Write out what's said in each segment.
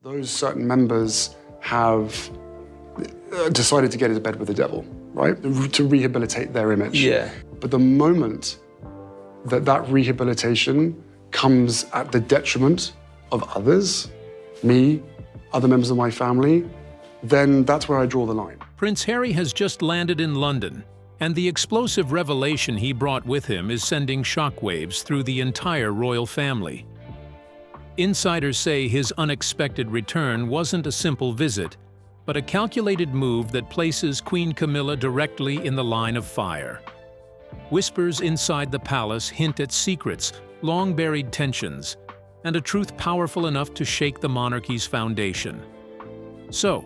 Those certain members have decided to get into bed with the devil, right? To rehabilitate their image. Yeah. But the moment that rehabilitation comes at the detriment of others, me, other members of my family, then that's where I draw the line. Prince Harry has just landed in London, and the explosive revelation he brought with him is sending shockwaves through the entire royal family. Insiders say his unexpected return wasn't a simple visit, but a calculated move that places Queen Camilla directly in the line of fire. Whispers inside the palace hint at secrets, long-buried tensions, and a truth powerful enough to shake the monarchy's foundation. So,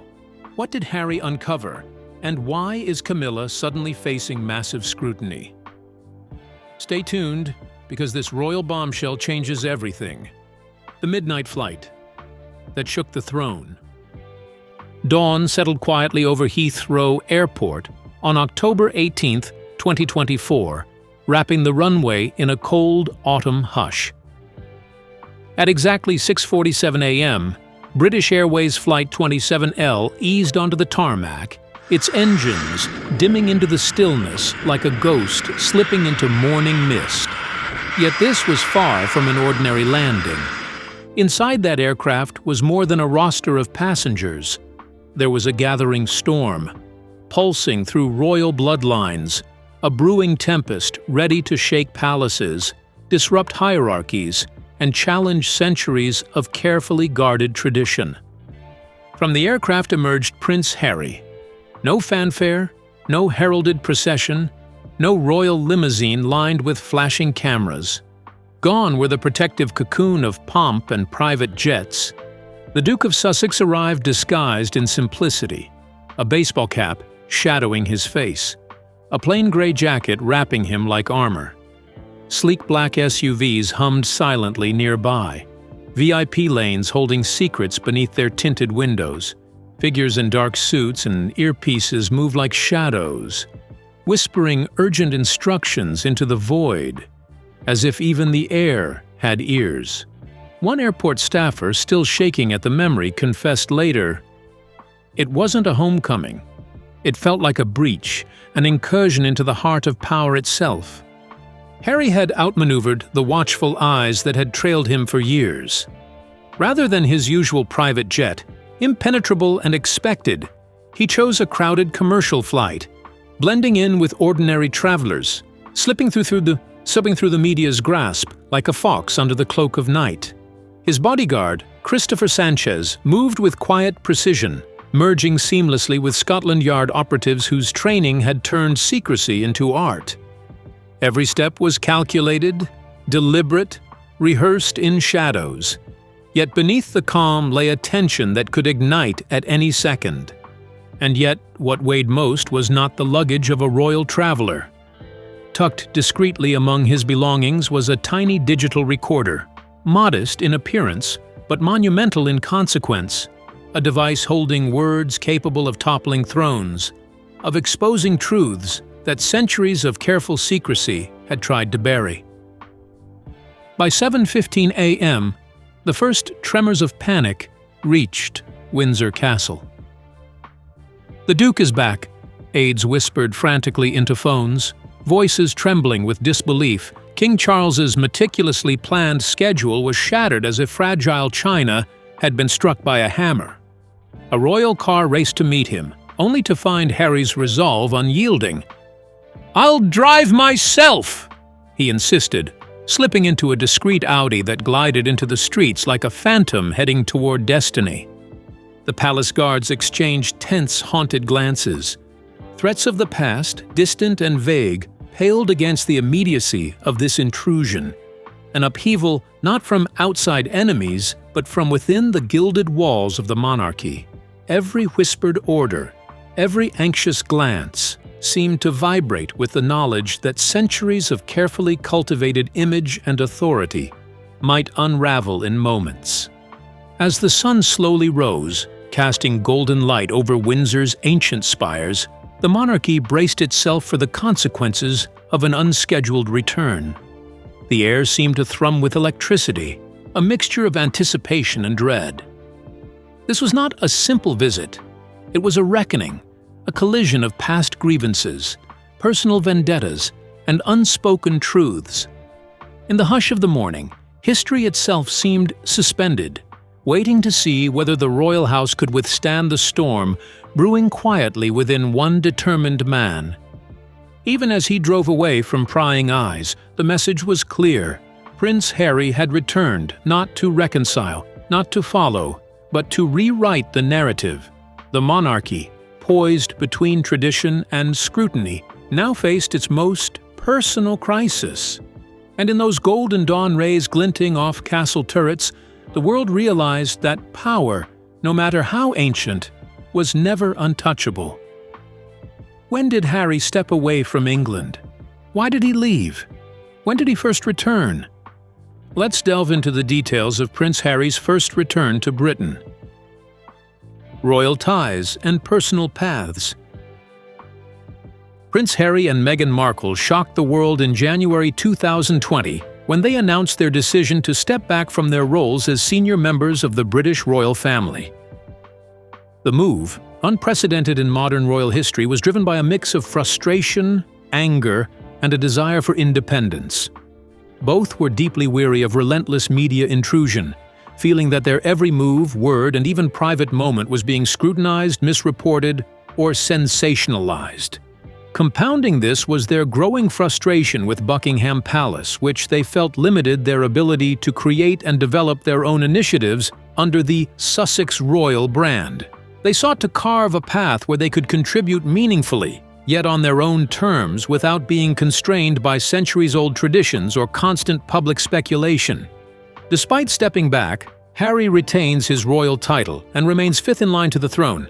what did Harry uncover, and why is Camilla suddenly facing massive scrutiny? Stay tuned, because this royal bombshell changes everything. The midnight flight that shook the throne. Dawn settled quietly over Heathrow Airport on October 18, 2024, wrapping the runway in a cold autumn hush. At exactly 6:47 a.m., British Airways Flight 27L eased onto the tarmac, its engines dimming into the stillness like a ghost slipping into morning mist. Yet this was far from an ordinary landing. Inside that aircraft was more than a roster of passengers. There was a gathering storm, pulsing through royal bloodlines, a brewing tempest ready to shake palaces, disrupt hierarchies, and challenge centuries of carefully guarded tradition. From the aircraft emerged Prince Harry. No fanfare, no heralded procession, no royal limousine lined with flashing cameras. Gone were the protective cocoon of pomp and private jets. The Duke of Sussex arrived disguised in simplicity, a baseball cap shadowing his face, a plain gray jacket wrapping him like armor. Sleek black SUVs hummed silently nearby, VIP lanes holding secrets beneath their tinted windows. Figures in dark suits and earpieces moved like shadows, whispering urgent instructions into the void, as if even the air had ears. One airport staffer, still shaking at the memory, confessed later, "It wasn't a homecoming. It felt like a breach, an incursion into the heart of power itself." Harry had outmaneuvered the watchful eyes that had trailed him for years. Rather than his usual private jet, impenetrable and expected, he chose a crowded commercial flight, blending in with ordinary travelers, slipping through the media's grasp like a fox under the cloak of night. His bodyguard, Christopher Sanchez, moved with quiet precision, merging seamlessly with Scotland Yard operatives whose training had turned secrecy into art. Every step was calculated, deliberate, rehearsed in shadows. Yet beneath the calm lay a tension that could ignite at any second. And yet, what weighed most was not the luggage of a royal traveler. Tucked discreetly among his belongings was a tiny digital recorder, modest in appearance, but monumental in consequence, a device holding words capable of toppling thrones, of exposing truths that centuries of careful secrecy had tried to bury. By 7:15 a.m., the first tremors of panic reached Windsor Castle. "The Duke is back," aides whispered frantically into phones, voices trembling with disbelief. King Charles's meticulously planned schedule was shattered as if fragile china had been struck by a hammer. A royal car raced to meet him, only to find Harry's resolve unyielding. "I'll drive myself," he insisted, slipping into a discreet Audi that glided into the streets like a phantom heading toward destiny. The palace guards exchanged tense, haunted glances. Threats of the past, distant and vague, paled against the immediacy of this intrusion, an upheaval not from outside enemies, but from within the gilded walls of the monarchy. Every whispered order, every anxious glance, seemed to vibrate with the knowledge that centuries of carefully cultivated image and authority might unravel in moments. As the sun slowly rose, casting golden light over Windsor's ancient spires, the monarchy braced itself for the consequences of an unscheduled return. The air seemed to thrum with electricity, a mixture of anticipation and dread. This was not a simple visit. It was a reckoning, a collision of past grievances, personal vendettas, and unspoken truths. In the hush of the morning, history itself seemed suspended, waiting to see whether the royal house could withstand the storm brewing quietly within one determined man. Even as he drove away from prying eyes, the message was clear. Prince Harry had returned, not to reconcile, not to follow, but to rewrite the narrative. The monarchy, poised between tradition and scrutiny, now faced its most personal crisis. And in those golden dawn rays glinting off castle turrets, the world realized that power, no matter how ancient, was never untouchable. When did Harry step away from England? Why did he leave? When did he first return? Let's delve into the details of Prince Harry's first return to Britain. Royal ties and personal paths. Prince Harry and Meghan Markle shocked the world in January 2020 when they announced their decision to step back from their roles as senior members of the British royal family. The move, unprecedented in modern royal history, was driven by a mix of frustration, anger, and a desire for independence. Both were deeply weary of relentless media intrusion, feeling that their every move, word, and even private moment was being scrutinized, misreported, or sensationalized. Compounding this was their growing frustration with Buckingham Palace, which they felt limited their ability to create and develop their own initiatives under the Sussex Royal brand. They sought to carve a path where they could contribute meaningfully, yet on their own terms without being constrained by centuries-old traditions or constant public speculation. Despite stepping back, Harry retains his royal title and remains fifth in line to the throne,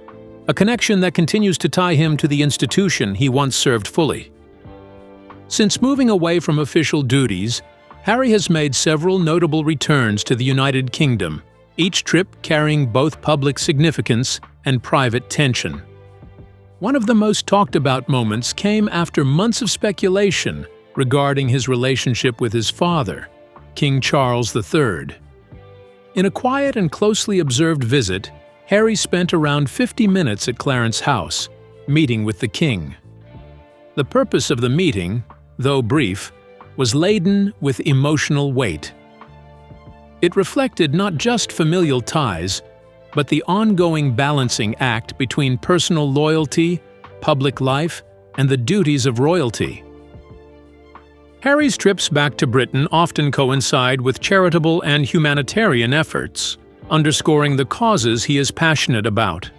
a connection that continues to tie him to the institution he once served fully. Since moving away from official duties, Harry has made several notable returns to the United Kingdom, each trip carrying both public significance and private tension. One of the most talked about moments came after months of speculation regarding his relationship with his father, King Charles III. In a quiet and closely observed visit, Harry spent around 50 minutes at Clarence House, meeting with the king. The purpose of the meeting, though brief, was laden with emotional weight. It reflected not just familial ties, but the ongoing balancing act between personal loyalty, public life, and the duties of royalty. Harry's trips back to Britain often coincide with charitable and humanitarian efforts, underscoring the causes he is passionate about.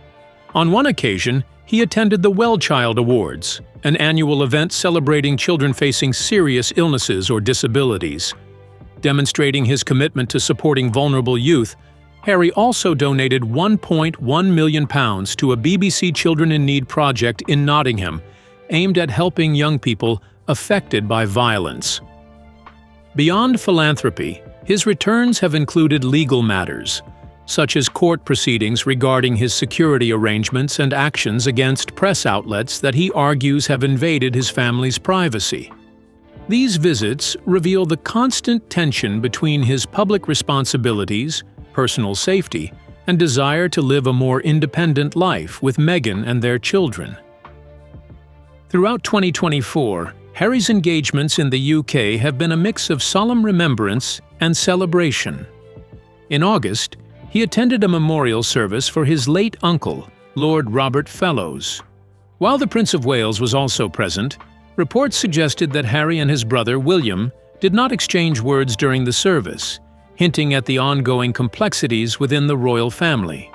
On one occasion, he attended the Well Child Awards, an annual event celebrating children facing serious illnesses or disabilities. Demonstrating his commitment to supporting vulnerable youth, Harry also donated £1.1 million to a BBC Children in Need project in Nottingham, aimed at helping young people affected by violence. Beyond philanthropy, his returns have included legal matters, such as court proceedings regarding his security arrangements and actions against press outlets that he argues have invaded his family's privacy. These visits reveal the constant tension between his public responsibilities, personal safety, and desire to live a more independent life with Meghan and their children. Throughout 2024, Harry's engagements in the UK have been a mix of solemn remembrance and celebration. In August, he attended a memorial service for his late uncle, Lord Robert Fellows. While the Prince of Wales was also present, reports suggested that Harry and his brother, William, did not exchange words during the service, hinting at the ongoing complexities within the royal family.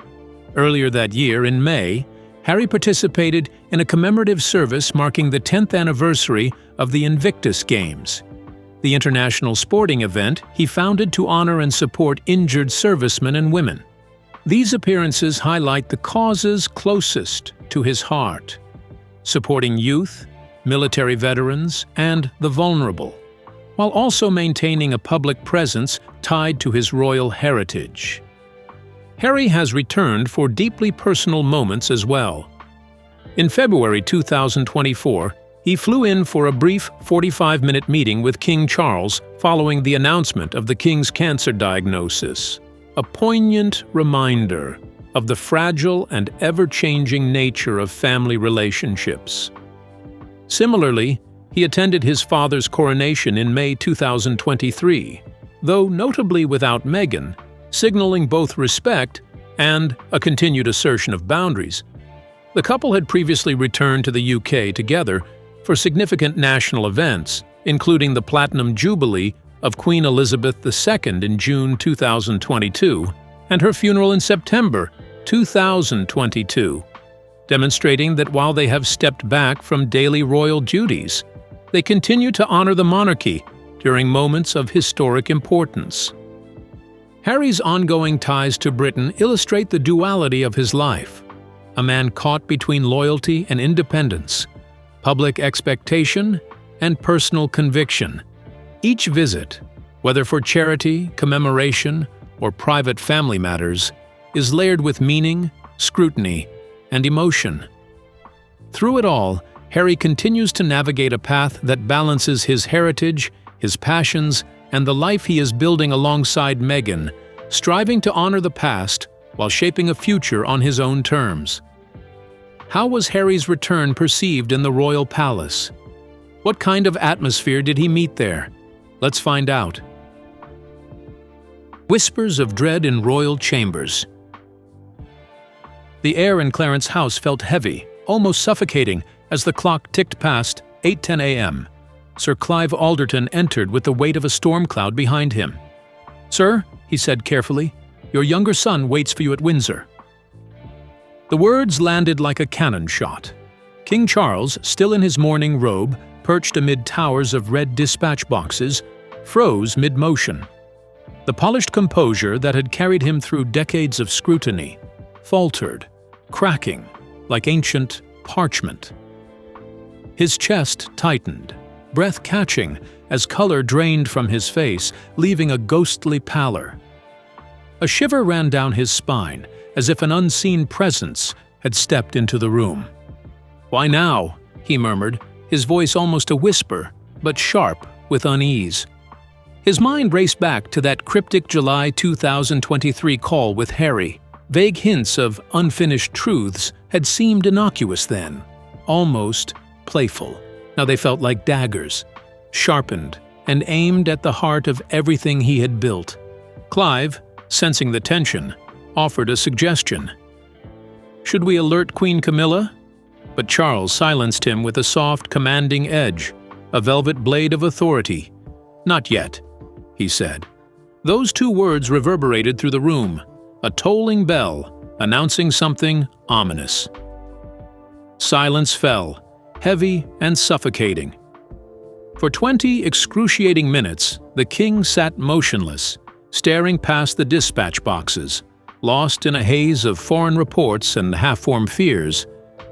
Earlier that year, in May, Harry participated in a commemorative service marking the 10th anniversary of the Invictus Games, the international sporting event he founded to honor and support injured servicemen and women. These appearances highlight the causes closest to his heart, supporting youth, military veterans, and the vulnerable, while also maintaining a public presence tied to his royal heritage. Harry has returned for deeply personal moments as well. In February 2024, he flew in for a brief 45-minute meeting with King Charles following the announcement of the King's cancer diagnosis, a poignant reminder of the fragile and ever-changing nature of family relationships. Similarly, he attended his father's coronation in May 2023, though notably without Meghan, signaling both respect and a continued assertion of boundaries. The couple had previously returned to the UK together for significant national events, including the Platinum Jubilee of Queen Elizabeth II in June 2022 and her funeral in September 2022, demonstrating that while they have stepped back from daily royal duties, they continue to honor the monarchy during moments of historic importance. Harry's ongoing ties to Britain illustrate the duality of his life, a man caught between loyalty and independence, public expectation and personal conviction. Each visit, whether for charity, commemoration, or private family matters, is layered with meaning, scrutiny, and emotion. Through it all, Harry continues to navigate a path that balances his heritage, his passions, and the life he is building alongside Meghan, striving to honor the past while shaping a future on his own terms. How was Harry's return perceived in the royal palace? What kind of atmosphere did he meet there? Let's find out. Whispers of dread in royal chambers. The air in Clarence's house felt heavy, almost suffocating, as the clock ticked past 8:10 a.m. Sir Clive Alderton entered with the weight of a storm cloud behind him. "Sir," he said carefully, "your younger son waits for you at Windsor." The words landed like a cannon shot. King Charles, still in his mourning robe, perched amid towers of red dispatch boxes, froze mid-motion. The polished composure that had carried him through decades of scrutiny faltered, cracking like ancient parchment. His chest tightened, breath catching as color drained from his face, leaving a ghostly pallor. A shiver ran down his spine, as if an unseen presence had stepped into the room. "Why now?" he murmured, his voice almost a whisper, but sharp with unease. His mind raced back to that cryptic July 2023 call with Harry. Vague hints of unfinished truths had seemed innocuous then, almost playful. Now they felt like daggers, sharpened and aimed at the heart of everything he had built. Clive, sensing the tension, offered a suggestion. "Should we alert Queen Camilla?" But Charles silenced him with a soft, commanding edge, a velvet blade of authority. "Not yet," he said. Those two words reverberated through the room, a tolling bell announcing something ominous. Silence fell, heavy and suffocating. For 20 excruciating minutes, the king sat motionless, staring past the dispatch boxes. Lost in a haze of foreign reports and half-formed fears,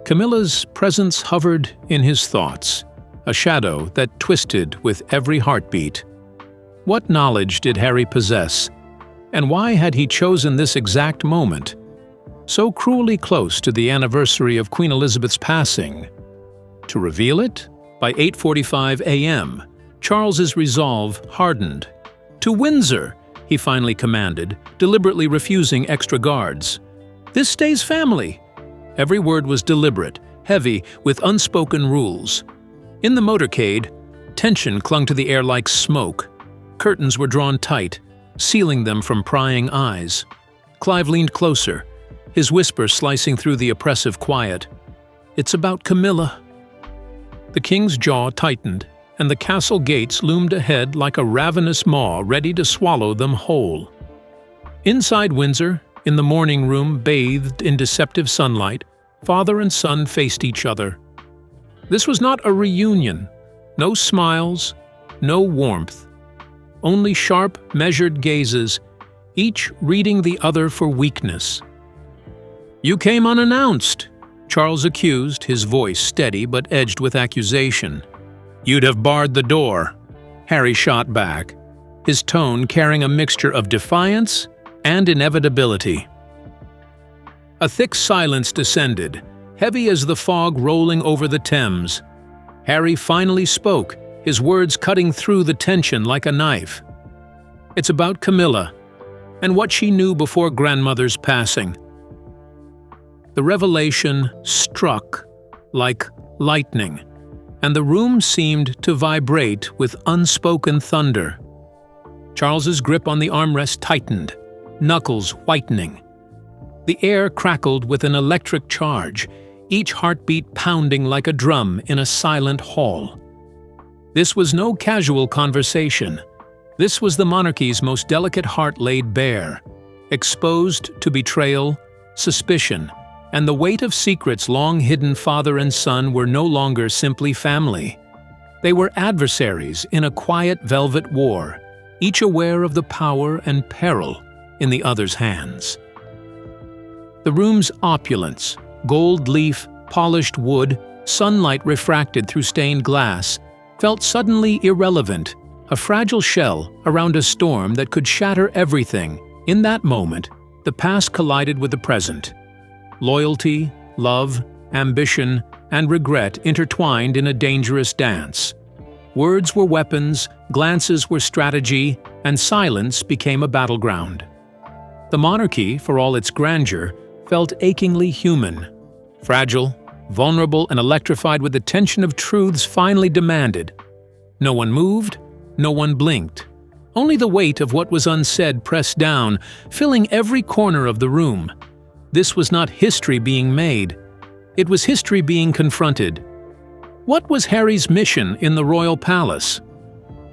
Camilla's presence hovered in his thoughts, a shadow that twisted with every heartbeat. What knowledge did Harry possess, and why had he chosen this exact moment, so cruelly close to the anniversary of Queen Elizabeth's passing? To reveal it? By 8:45 a.m., Charles's resolve hardened. "To Windsor!" he finally commanded, deliberately refusing extra guards. "This stays family." Every word was deliberate, heavy with unspoken rules. In the motorcade, tension clung to the air like smoke. Curtains were drawn tight, sealing them from prying eyes. Clive leaned closer, his whisper slicing through the oppressive quiet. "It's about Camilla." The king's jaw tightened, and the castle gates loomed ahead like a ravenous maw ready to swallow them whole. Inside Windsor, in the morning room bathed in deceptive sunlight, father and son faced each other. This was not a reunion. No smiles, no warmth. Only sharp, measured gazes, each reading the other for weakness. "You came unannounced," Charles accused, his voice steady but edged with accusation. "You'd have barred the door," Harry shot back, his tone carrying a mixture of defiance and inevitability. A thick silence descended, heavy as the fog rolling over the Thames. Harry finally spoke, his words cutting through the tension like a knife. "It's about Camilla, and what she knew before grandmother's passing. The revelation struck like lightning, and the room seemed to vibrate with unspoken thunder. Charles's grip on the armrest tightened, knuckles whitening. The air crackled with an electric charge, each heartbeat pounding like a drum in a silent hall. This was no casual conversation. This was the monarchy's most delicate heart laid bare, exposed to betrayal, suspicion, and the weight of secrets long hidden. Father and son were no longer simply family. They were adversaries in a quiet velvet war, each aware of the power and peril in the other's hands. The room's opulence, gold leaf, polished wood, sunlight refracted through stained glass, felt suddenly irrelevant, a fragile shell around a storm that could shatter everything. In that moment, the past collided with the present. Loyalty, love, ambition, and regret intertwined in a dangerous dance. Words were weapons, glances were strategy, and silence became a battleground. The monarchy, for all its grandeur, felt achingly human. Fragile, vulnerable, and electrified with the tension of truths finally demanded. No one moved, no one blinked. Only the weight of what was unsaid pressed down, filling every corner of the room. This was not history being made. It was history being confronted. What was Harry's mission in the royal palace?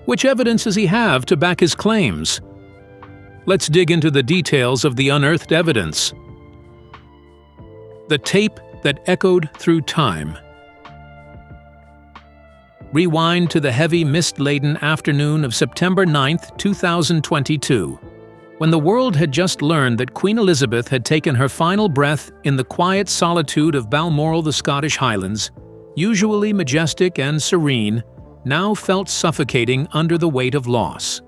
Which evidence does he have to back his claims? Let's dig into the details of the unearthed evidence. The tape that echoed through time. Rewind to the heavy, mist-laden afternoon of September 9, 2022, when the world had just learned that Queen Elizabeth had taken her final breath in the quiet solitude of Balmoral, the Scottish Highlands. Usually majestic and serene, now felt suffocating under the weight of loss.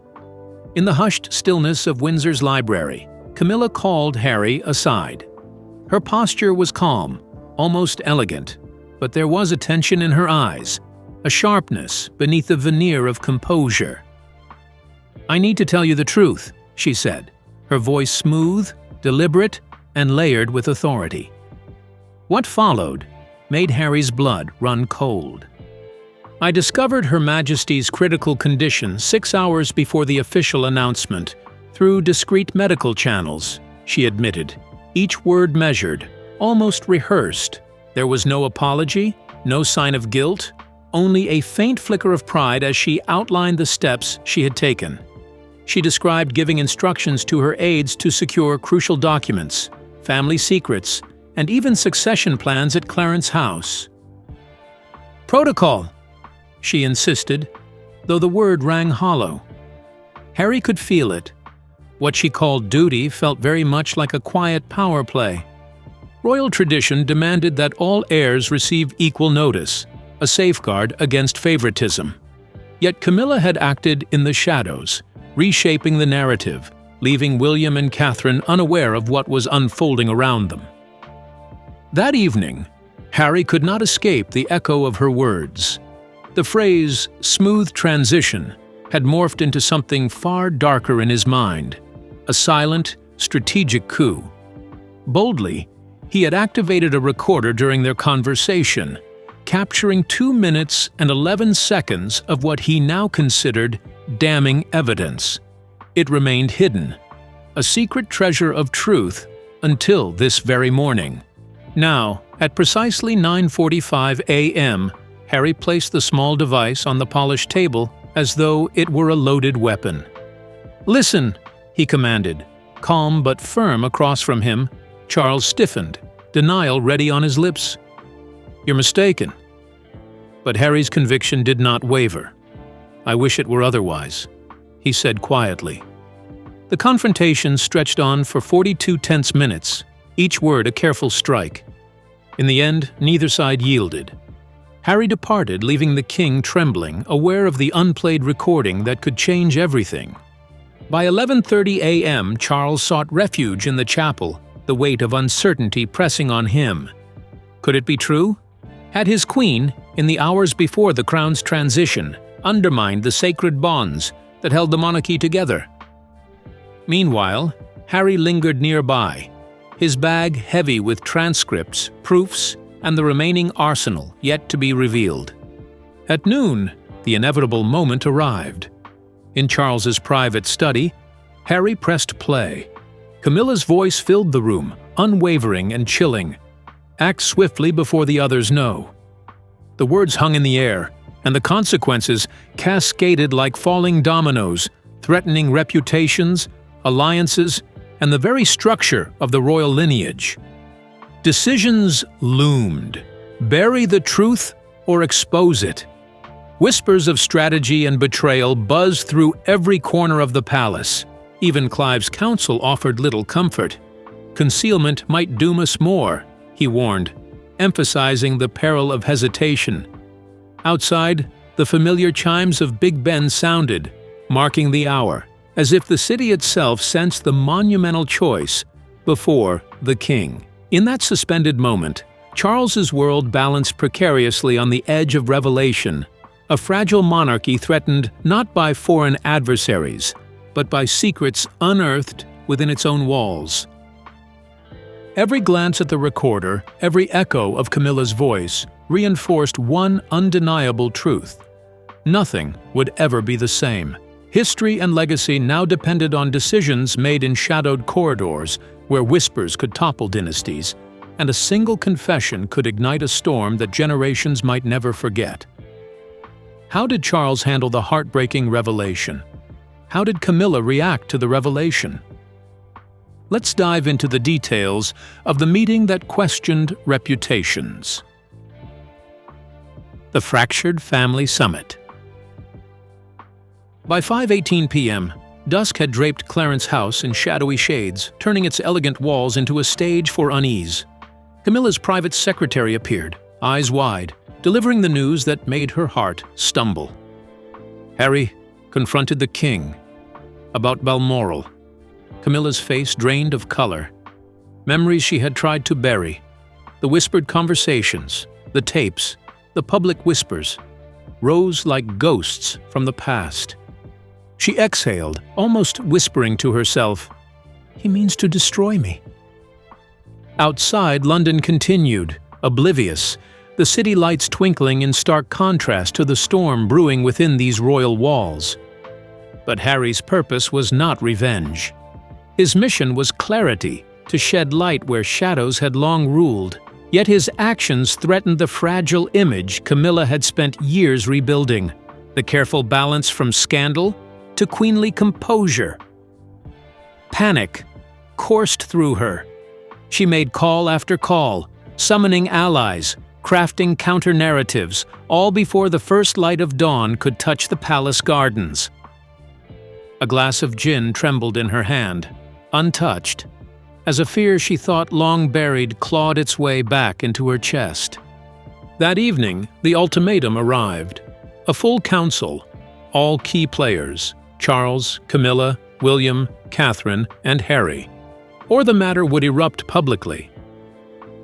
In the hushed stillness of Windsor's library, Camilla called Harry aside. Her posture was calm, almost elegant, but there was a tension in her eyes, a sharpness beneath the veneer of composure. "I need to tell you the truth," she said, her voice smooth, deliberate, and layered with authority. What followed made Harry's blood run cold. "I discovered Her Majesty's critical condition 6 hours before the official announcement, through discreet medical channels," she admitted, each word measured, almost rehearsed. There was no apology, no sign of guilt, only a faint flicker of pride as she outlined the steps she had taken. She described giving instructions to her aides to secure crucial documents, family secrets, and even succession plans at Clarence House. "Protocol," she insisted, though the word rang hollow. Harry could feel it. What she called duty felt very much like a quiet power play. Royal tradition demanded that all heirs receive equal notice, a safeguard against favoritism. Yet Camilla had acted in the shadows, reshaping the narrative, leaving William and Catherine unaware of what was unfolding around them. That evening, Harry could not escape the echo of her words. The phrase, "smooth transition," had morphed into something far darker in his mind, a silent, strategic coup. Boldly, he had activated a recorder during their conversation, capturing 2 minutes and 11 seconds of what he now considered damning evidence. It remained hidden, a secret treasure of truth, until this very morning. Now, at precisely 9:45 a.m., Harry placed the small device on the polished table as though it were a loaded weapon. "Listen," he commanded. Calm but firm across from him, Charles stiffened, denial ready on his lips. "You're mistaken." But Harry's conviction did not waver. "I wish it were otherwise," he said quietly. The confrontation stretched on for 42 tense minutes, each word a careful strike. In the end, neither side yielded. Harry departed, leaving the king trembling, aware of the unplayed recording that could change everything. By 11:30 a.m., Charles sought refuge in the chapel, the weight of uncertainty pressing on him. Could it be true? Had his queen, in the hours before the crown's transition, undermined the sacred bonds that held the monarchy together? Meanwhile, Harry lingered nearby, his bag heavy with transcripts, proofs, and the remaining arsenal yet to be revealed. At noon, the inevitable moment arrived. In Charles's private study, Harry pressed play. Camilla's voice filled the room, unwavering and chilling. "Act swiftly before the others know." The words hung in the air, and the consequences cascaded like falling dominoes, threatening reputations, alliances, and the very structure of the royal lineage. Decisions loomed: bury the truth or expose it. Whispers of strategy and betrayal buzzed through every corner of the palace. Even Clive's counsel offered little comfort. Concealment might doom us more, he warned, emphasizing the peril of hesitation. Outside, the familiar chimes of Big Ben sounded, marking the hour, as if the city itself sensed the monumental choice before the king. In that suspended moment, Charles's world balanced precariously on the edge of revelation, a fragile monarchy threatened not by foreign adversaries, but by secrets unearthed within its own walls. Every glance at the recorder, every echo of Camilla's voice, reinforced one undeniable truth: nothing would ever be the same. History and legacy now depended on decisions made in shadowed corridors where whispers could topple dynasties, and a single confession could ignite a storm that generations might never forget. How did Charles handle the heartbreaking revelation? How did Camilla react to the revelation? Let's dive into the details of the meeting that questioned reputations. The Fractured Family Summit. By 5:18 p.m., dusk had draped Clarence House in shadowy shades, turning its elegant walls into a stage for unease. Camilla's private secretary appeared, eyes wide, delivering the news that made her heart stumble. Harry confronted the king about Balmoral. Camilla's face drained of color. Memories she had tried to bury, the whispered conversations, the tapes, the public whispers, rose like ghosts from the past. She exhaled, almost whispering to herself, "He means to destroy me." Outside, London continued, oblivious, the city lights twinkling in stark contrast to the storm brewing within these royal walls. But Harry's purpose was not revenge. His mission was clarity, to shed light where shadows had long ruled. Yet his actions threatened the fragile image Camilla had spent years rebuilding, the careful balance from scandal to queenly composure. Panic coursed through her. She made call after call, summoning allies, crafting counter-narratives, all before the first light of dawn could touch the palace gardens. A glass of gin trembled in her hand, untouched, as a fear she thought long buried clawed its way back into her chest. That evening, the ultimatum arrived. A full council, all key players, Charles, Camilla, William, Catherine, and Harry, or the matter would erupt publicly.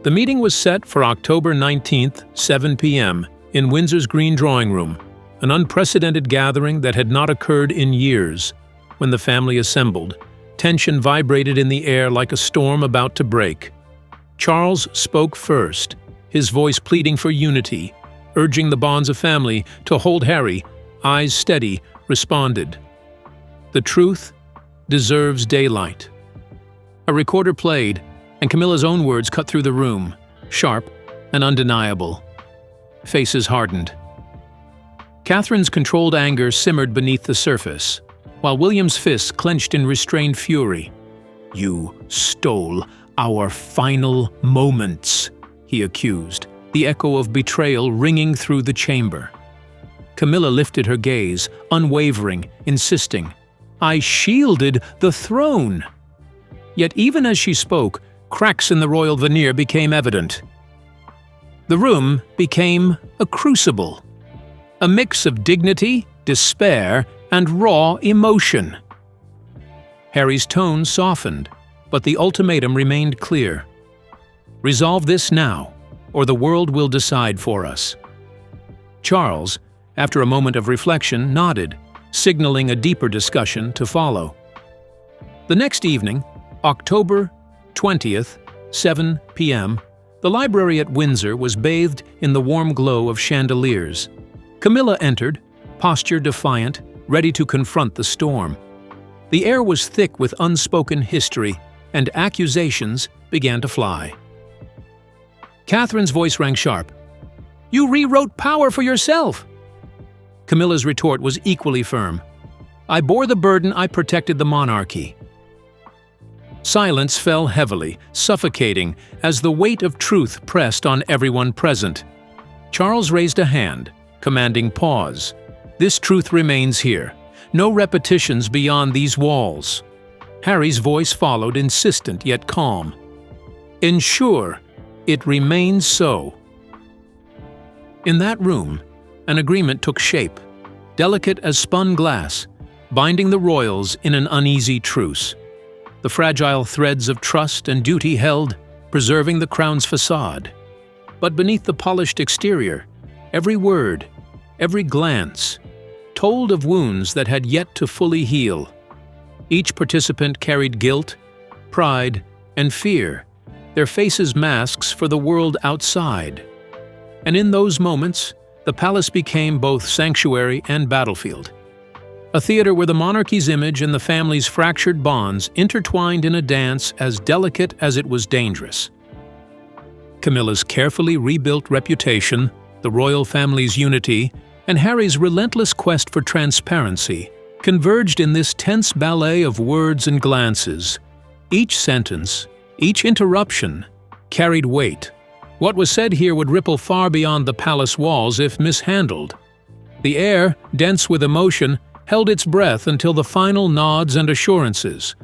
The meeting was set for October 19th, 7 p.m., in Windsor's Green Drawing Room, an unprecedented gathering that had not occurred in years. When the family assembled, tension vibrated in the air like a storm about to break. Charles spoke first, his voice pleading for unity, urging the bonds of family to hold. Harry, eyes steady, responded, "The truth deserves daylight." A recorder played, and Camilla's own words cut through the room, sharp and undeniable. Faces hardened. Catherine's controlled anger simmered beneath the surface, while William's fists clenched in restrained fury. "You stole our final moments," he accused, the echo of betrayal ringing through the chamber. Camilla lifted her gaze, unwavering, insisting, "I shielded the throne." Yet even as she spoke, cracks in the royal veneer became evident. The room became a crucible, a mix of dignity, despair, and raw emotion. Harry's tone softened, but the ultimatum remained clear. "Resolve this now, or the world will decide for us." Charles, after a moment of reflection, nodded, signaling a deeper discussion to follow. The next evening, October 20th, 7 p.m., the library at Windsor was bathed in the warm glow of chandeliers. Camilla entered, posture defiant, ready to confront the storm. The air was thick with unspoken history, and accusations began to fly. Catherine's voice rang sharp. "You rewrote power for yourself!" Camilla's retort was equally firm. "I bore the burden, I protected the monarchy." Silence fell heavily, suffocating, as the weight of truth pressed on everyone present. Charles raised a hand, commanding pause. "This truth remains here. No repetitions beyond these walls." Harry's voice followed, insistent yet calm. "Ensure it remains so." In that room, an agreement took shape, delicate as spun glass, binding the royals in an uneasy truce. The fragile threads of trust and duty held, preserving the crown's facade. But beneath the polished exterior, every word, every glance, told of wounds that had yet to fully heal. Each participant carried guilt, pride, and fear, their faces masks for the world outside. And in those moments, the palace became both sanctuary and battlefield. A theater where the monarchy's image and the family's fractured bonds intertwined in a dance as delicate as it was dangerous. Camilla's carefully rebuilt reputation, the royal family's unity, and Harry's relentless quest for transparency converged in this tense ballet of words and glances. Each sentence, each interruption, carried weight. What was said here would ripple far beyond the palace walls if mishandled. The air, dense with emotion, held its breath until the final nods and assurances.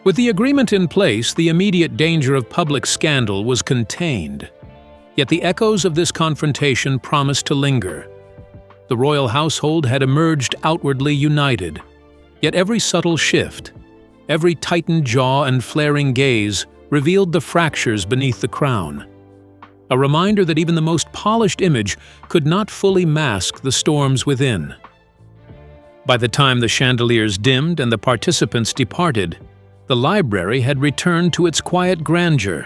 With the agreement in place, the immediate danger of public scandal was contained. Yet the echoes of this confrontation promised to linger. The royal household had emerged outwardly united, yet every subtle shift, every tightened jaw and flaring gaze revealed the fractures beneath the crown. A reminder that even the most polished image could not fully mask the storms within. By the time the chandeliers dimmed and the participants departed, the library had returned to its quiet grandeur,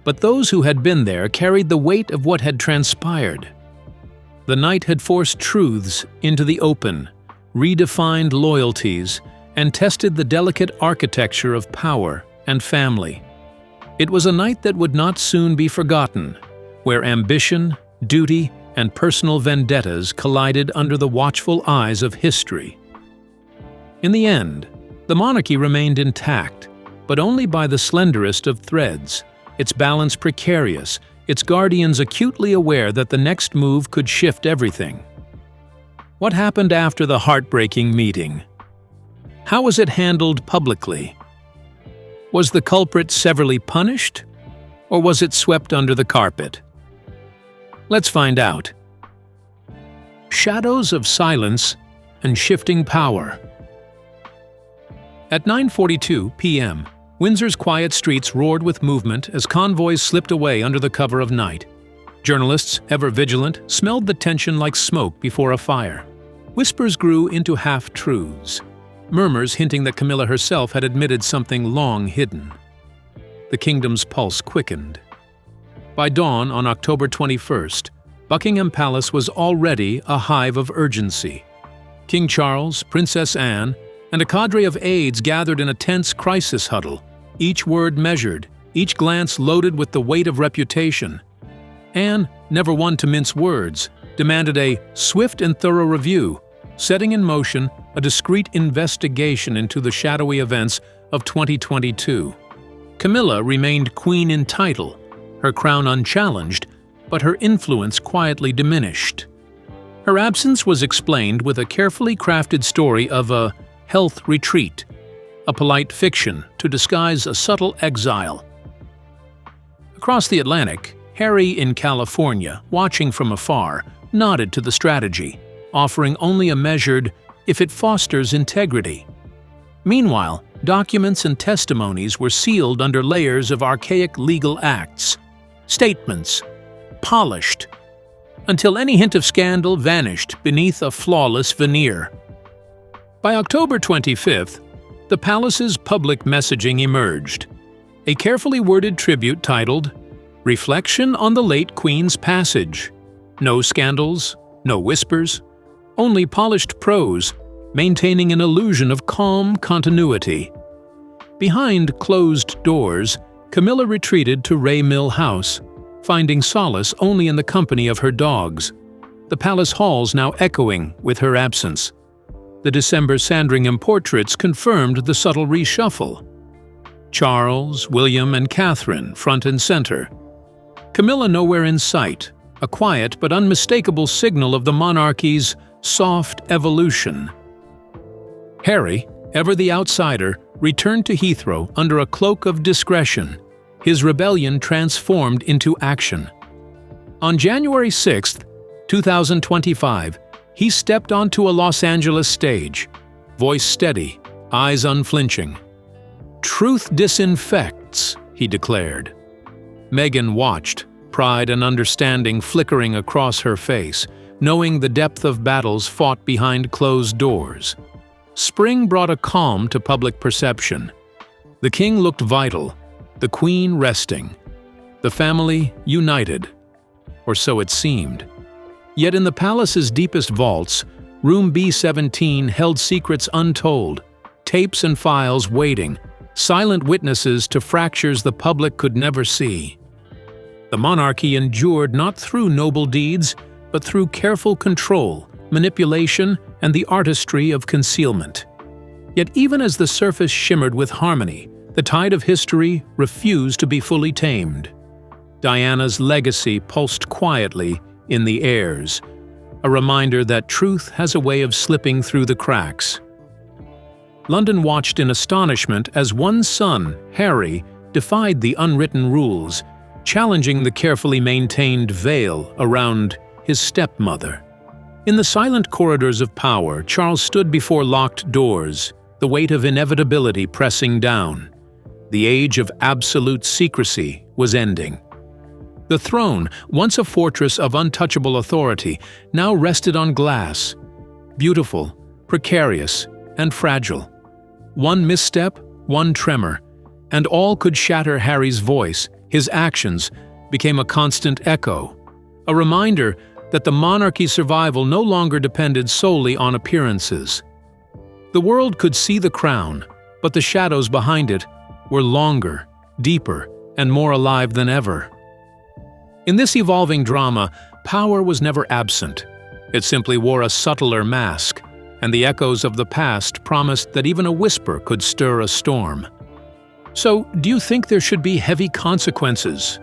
but those who had been there carried the weight of what had transpired. The night had forced truths into the open, redefined loyalties, and tested the delicate architecture of power and family. It was a night that would not soon be forgotten, where ambition, duty, and personal vendettas collided under the watchful eyes of history. In the end, the monarchy remained intact, but only by the slenderest of threads, its balance precarious, its guardians acutely aware that the next move could shift everything. What happened after the heartbreaking meeting? How was it handled publicly? Was the culprit severely punished, or was it swept under the carpet? Let's find out. Shadows of silence and shifting power. At 9:42 p.m., Windsor's quiet streets roared with movement as convoys slipped away under the cover of night. Journalists, ever vigilant, smelled the tension like smoke before a fire. Whispers grew into half-truths, murmurs hinting that Camilla herself had admitted something long hidden. The kingdom's pulse quickened. By dawn on October 21st, Buckingham Palace was already a hive of urgency. King Charles, Princess Anne, and a cadre of aides gathered in a tense crisis huddle, each word measured, each glance loaded with the weight of reputation. Anne, never one to mince words, demanded a swift and thorough review, setting in motion a discreet investigation into the shadowy events of 2022. Camilla remained queen in title, her crown unchallenged, but her influence quietly diminished. Her absence was explained with a carefully crafted story of a health retreat, a polite fiction to disguise a subtle exile. Across the Atlantic, Harry in California, watching from afar, nodded to the strategy, offering only a measured, if it fosters integrity. Meanwhile, documents and testimonies were sealed under layers of archaic legal acts, statements, polished, until any hint of scandal vanished beneath a flawless veneer. By October 25th, the palace's public messaging emerged. a carefully worded tribute titled, "Reflection on the late Queen's Passage." No scandals, no whispers, only polished prose, maintaining an illusion of calm continuity. Behind closed doors, Camilla retreated to Ray Mill House, finding solace only in the company of her dogs, the palace halls now echoing with her absence. The December Sandringham portraits confirmed the subtle reshuffle. Charles, William, and Catherine front and center. Camilla nowhere in sight, a quiet but unmistakable signal of the monarchy's soft evolution. Harry, ever the outsider, returned to Heathrow under a cloak of discretion, his rebellion transformed into action. On January 6, 2025, he stepped onto a Los Angeles stage, voice steady, eyes unflinching. "Truth disinfects," he declared. Meghan watched, pride and understanding flickering across her face, knowing the depth of battles fought behind closed doors. Spring brought a calm to public perception. The king looked vital, the queen resting, the family united, or so it seemed. Yet in the palace's deepest vaults, room B17 held secrets untold, tapes and files waiting, silent witnesses to fractures the public could never see. The monarchy endured not through noble deeds, but through careful control, manipulation, and the artistry of concealment. Yet even as the surface shimmered with harmony, the tide of history refused to be fully tamed. Diana's legacy pulsed quietly in the airs, a reminder that truth has a way of slipping through the cracks. London watched in astonishment as one son, Harry, defied the unwritten rules, challenging the carefully maintained veil around his stepmother. In the silent corridors of power, Charles stood before locked doors, the weight of inevitability pressing down. The age of absolute secrecy was ending. The throne, once a fortress of untouchable authority, now rested on glass, beautiful, precarious, and fragile. One misstep, one tremor, and all could shatter Harry's voice. His actions became a constant echo, a reminder that the monarchy's survival no longer depended solely on appearances. The world could see the crown, but the shadows behind it were longer, deeper, and more alive than ever. In this evolving drama, power was never absent. It simply wore a subtler mask, and the echoes of the past promised that even a whisper could stir a storm. So, do you think there should be heavy consequences?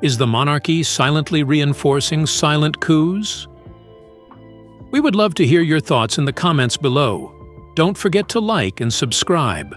Is the monarchy silently reinforcing silent coups? We would love to hear your thoughts in the comments below. Don't forget to like and subscribe.